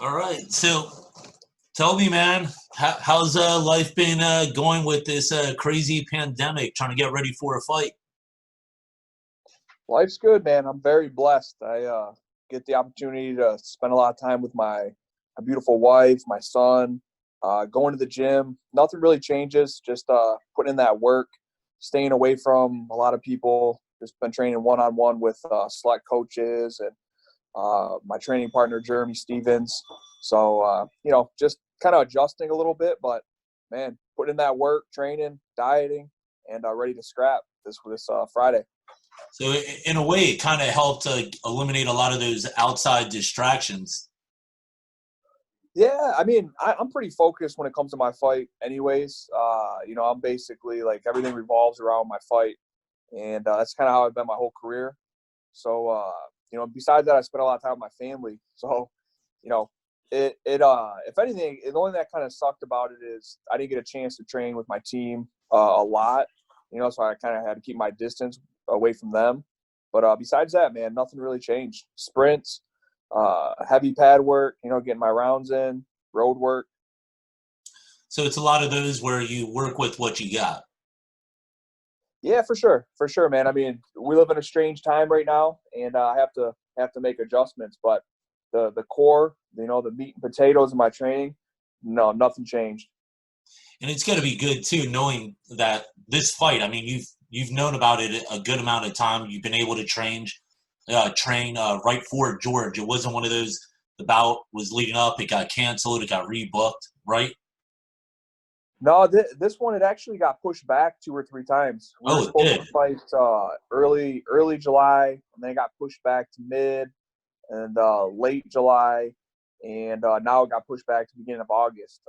All right. So tell me, man, how's life been going with this crazy pandemic, trying to get ready for a fight? Life's good, man. I'm very blessed. I get the opportunity to spend a lot of time with my beautiful wife, my son, going to the gym. Nothing really changes, just putting in that work, staying away from a lot of people. Just been training one on one with select coaches and my training partner, Jeremy Stevens. So, just kind of adjusting a little bit, but man, putting in that work, training, dieting, and ready to scrap this Friday. So in a way, it kind of helped to eliminate a lot of those outside distractions. Yeah, I mean, I'm pretty focused when it comes to my fight, anyways. I'm basically like everything revolves around my fight, and that's kind of how I've been my whole career. So, besides that, I spent a lot of time with my family. So, you know, if anything, the only thing that kind of sucked about it is I didn't get a chance to train with my team a lot. So I kind of had to keep my distance away from them. But besides that, man, nothing really changed. Sprints, heavy pad work, getting my rounds in, road work. So it's a lot of those where you work with what you got. Yeah, for sure, man. I mean, we live in a strange time right now, and I have to make adjustments. But the core, the meat and potatoes of my training, no, nothing changed. And it's going to be good too, knowing that this fight. I mean, you've known about it a good amount of time. You've been able to train right for George. It wasn't one of those. The bout was leading up. It got canceled. It got rebooked. Right? No, this one it actually got pushed back two or three times. We were Oh, it supposed did. to fight early July, and then it got pushed back to mid and late July, and now it got pushed back to the beginning of August.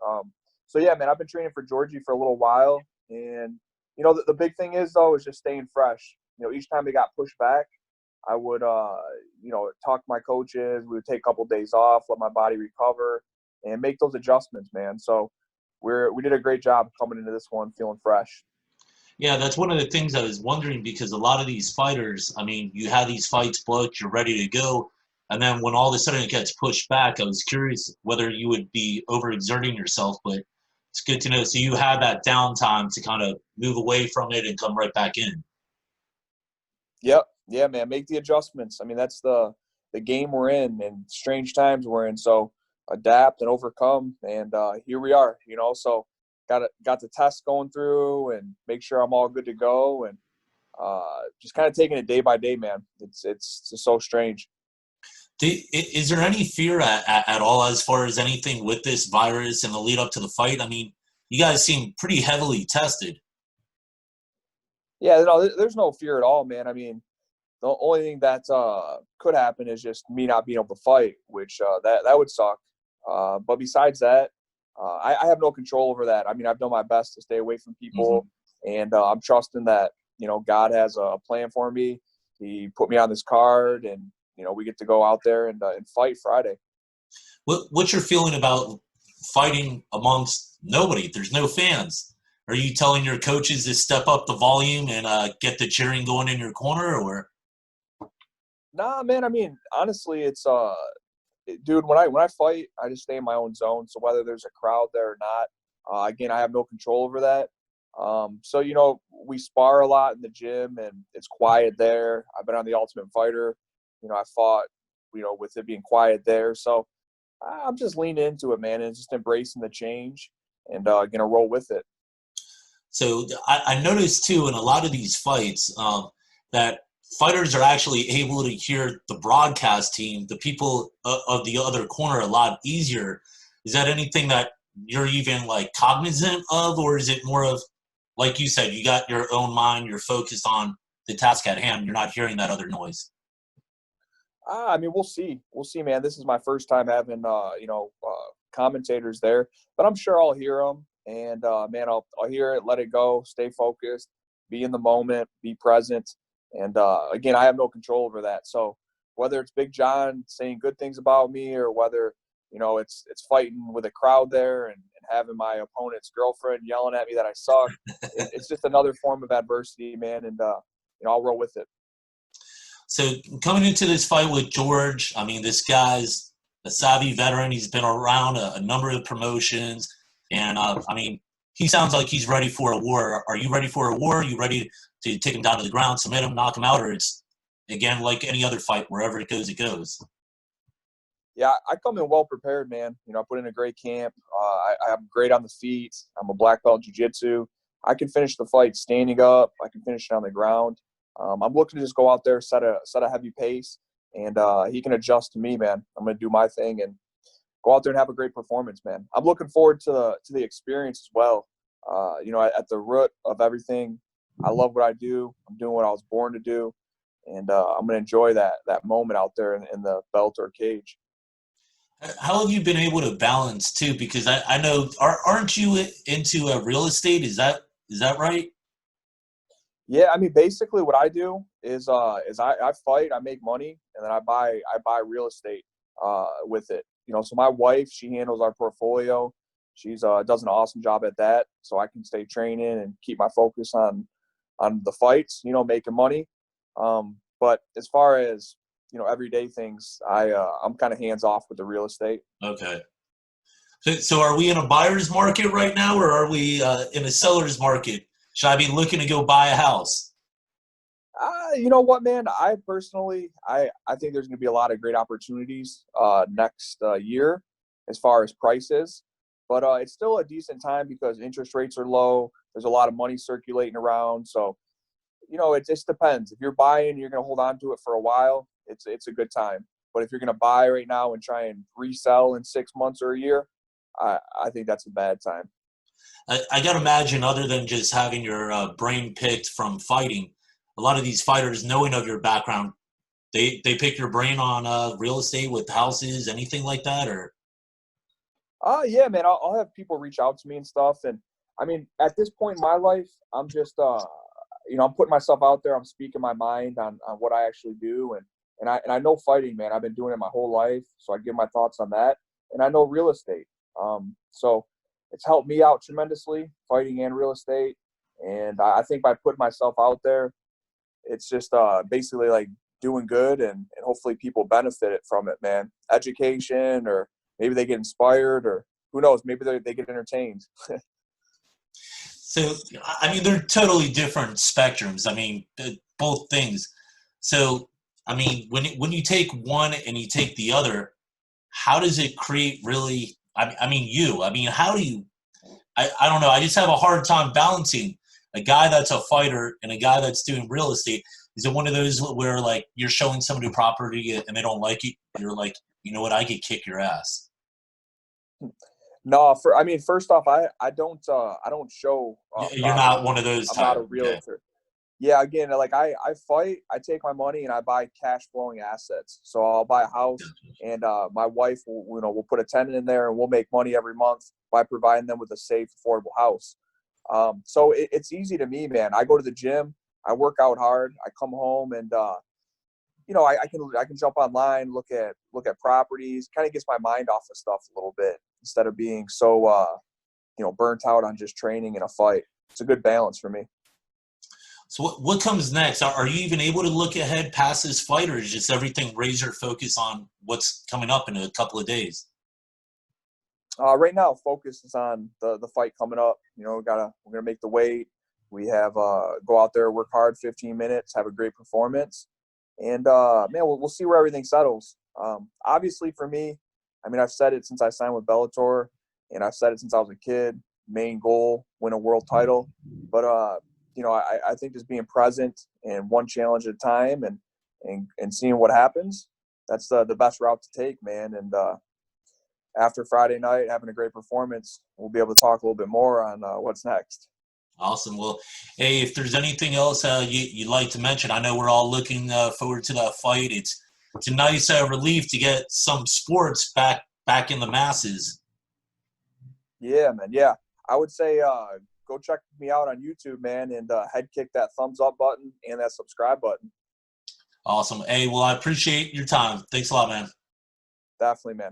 So yeah, man, I've been training for Georgie for a little while, and the big thing is though is just staying fresh. Each time it got pushed back, I would talk to my coaches. We would take a couple of days off, let my body recover, and make those adjustments, man. So we did a great job coming into this one feeling fresh. Yeah, that's one of the things I was wondering because a lot of these fighters, I mean, you have these fights booked, you're ready to go, and then when all of a sudden it gets pushed back, I was curious whether you would be overexerting yourself, but it's good to know. So you had that downtime to kind of move away from it and come right back in. Yep, yeah, man, make the adjustments. I mean, that's the game we're in and strange times we're in. So adapt and overcome, and here we are. So got the test going through and make sure I'm all good to go, and just kind of taking it day by day, man. It's just so strange. Is there any fear at all as far as anything with this virus and the lead up to the fight? I mean, you guys seem pretty heavily tested. Yeah, no, there's no fear at all, man. I mean, the only thing that could happen is just me not being able to fight, which that would suck. But besides that, I have no control over that. I mean, I've done my best to stay away from people, Hmm. and I'm trusting that God has a plan for me. He put me on this card, and we get to go out there and fight Friday. What's your feeling about fighting amongst nobody? There's no fans. Are you telling your coaches to step up the volume and get the cheering going in your corner, or Nah, man. I mean, honestly, dude. When I fight, I just stay in my own zone. So whether there's a crowd there or not, again, I have no control over that. So we spar a lot in the gym, and it's quiet there. I've been on the Ultimate Fighter. I fought, with it being quiet there. So I'm just leaning into it, man, and just embracing the change and gonna roll with it. so? I noticed too in a lot of these fights that fighters are actually able to hear the broadcast team, the people of the other corner, a lot easier. Is that anything that you're even like cognizant of, or is it more of like you said, you got your own mind, you're focused on the task at hand, you're not hearing that other noise? I mean, we'll see. We'll see, man. This is my first time having, commentators there, but I'm sure I'll hear them. And man, I'll hear it, let it go, stay focused, be in the moment, be present. And again, I have no control over that. So whether it's Big John saying good things about me, or whether it's fighting with a crowd there and having my opponent's girlfriend yelling at me that I suck, it's just another form of adversity, man. And I'll roll with it. So coming into this fight with George, I mean, this guy's a savvy veteran. He's been around a number of promotions, and I mean, he sounds like he's ready for a war. Are you ready for a war? Are you ready to take him down to the ground, submit him, knock him out, or it's again like any other fight, wherever it goes, it goes? Yeah, I come in well prepared, man. You know, I put in a great camp. I'm great on the feet. I'm a black belt jiu-jitsu. I can finish the fight standing up. I can finish it on the ground. I'm looking to just go out there, set a heavy pace, and he can adjust to me, man. I'm going to do my thing and go out there and have a great performance, man. I'm looking forward to the experience as well. You know, at the root of everything, I love what I do. I'm doing what I was born to do, and I'm going to enjoy that moment out there in the Bellator cage. How have you been able to balance too? Because I know, aren't you into real estate? Is that right? Yeah, I mean, basically, what I do is I fight, I make money, and then I buy real estate with it. You know, so my wife, she handles our portfolio. She's does an awesome job at that, so I can stay training and keep my focus on the fights. You know, making money. But as far as everyday things, I'm kind of hands off with the real estate. Okay. So are we in a buyer's market right now, or are we in a seller's market? Should I be looking to go buy a house? You know what, man? I personally, I think there's going to be a lot of great opportunities next year as far as prices, but it's still a decent time because interest rates are low. There's a lot of money circulating around, so it just depends. If you're buying, you're going to hold on to it for a while. It's a good time. But if you're going to buy right now and try and resell in 6 months or a year, I think that's a bad time. I got to imagine, other than just having your brain picked from fighting, a lot of these fighters, knowing of your background, they pick your brain on real estate with houses, anything like that, or Yeah, man. I'll have people reach out to me and stuff, and I mean, at this point in my life, I'm just I'm putting myself out there. I'm speaking my mind on what I actually do, and I know fighting, man. I've been doing it my whole life, so I give my thoughts on that, and I know real estate. So it's helped me out tremendously, fighting and real estate, and I think by putting myself out there, it's just basically like doing good, and hopefully people benefit from it, man. Education, or maybe they get inspired, or who knows, maybe they get entertained. so. I mean, they're totally different spectrums. I mean, both things. So, I mean, when you take one and you take the other, how does it create really? I mean, how do you? I don't know. I just have a hard time balancing a guy that's a fighter and a guy that's doing real estate. Is it one of those where like you're showing somebody property and they don't like it? You're like, you know what? I could kick your ass. No, I mean, first off, I don't show You're not property. one of those I'm not type. a Okay. realtor. Yeah, again, like I fight, I take my money and I buy cash flowing assets. So I'll buy a house, and my wife will put a tenant in there, and we'll make money every month by providing them with a safe, affordable house. So it's easy to me, man. I go to the gym, I work out hard, I come home, and I can jump online, look at properties, kind of gets my mind off of stuff a little bit instead of being so burnt out on just training in a fight. It's a good balance for me. So what comes next? Are you even able to look ahead past this fight, or is just everything razor focus on what's coming up in a couple of days? Right now, focus is on the fight coming up. We're gonna make the weight. We have go out there, work hard, 15 minutes, have a great performance, and man, we'll see where everything settles. Obviously, for me, I mean, I've said it since I signed with Bellator, and I've said it since I was a kid. Main goal: win a world title. But I think just being present and one challenge at a time, and seeing what happens. That's the best route to take, man. And after Friday night, having a great performance, we'll be able to talk a little bit more on what's next. Awesome. Well, hey, if there's anything else you'd like to mention, I know we're all looking forward to that fight. It's a nice relief to get some sports back in the masses. Yeah, man. Yeah, I would say go check me out on YouTube, man, and head kick that thumbs up button and that subscribe button. Awesome. Hey, well, I appreciate your time. Thanks a lot, man. Definitely, man.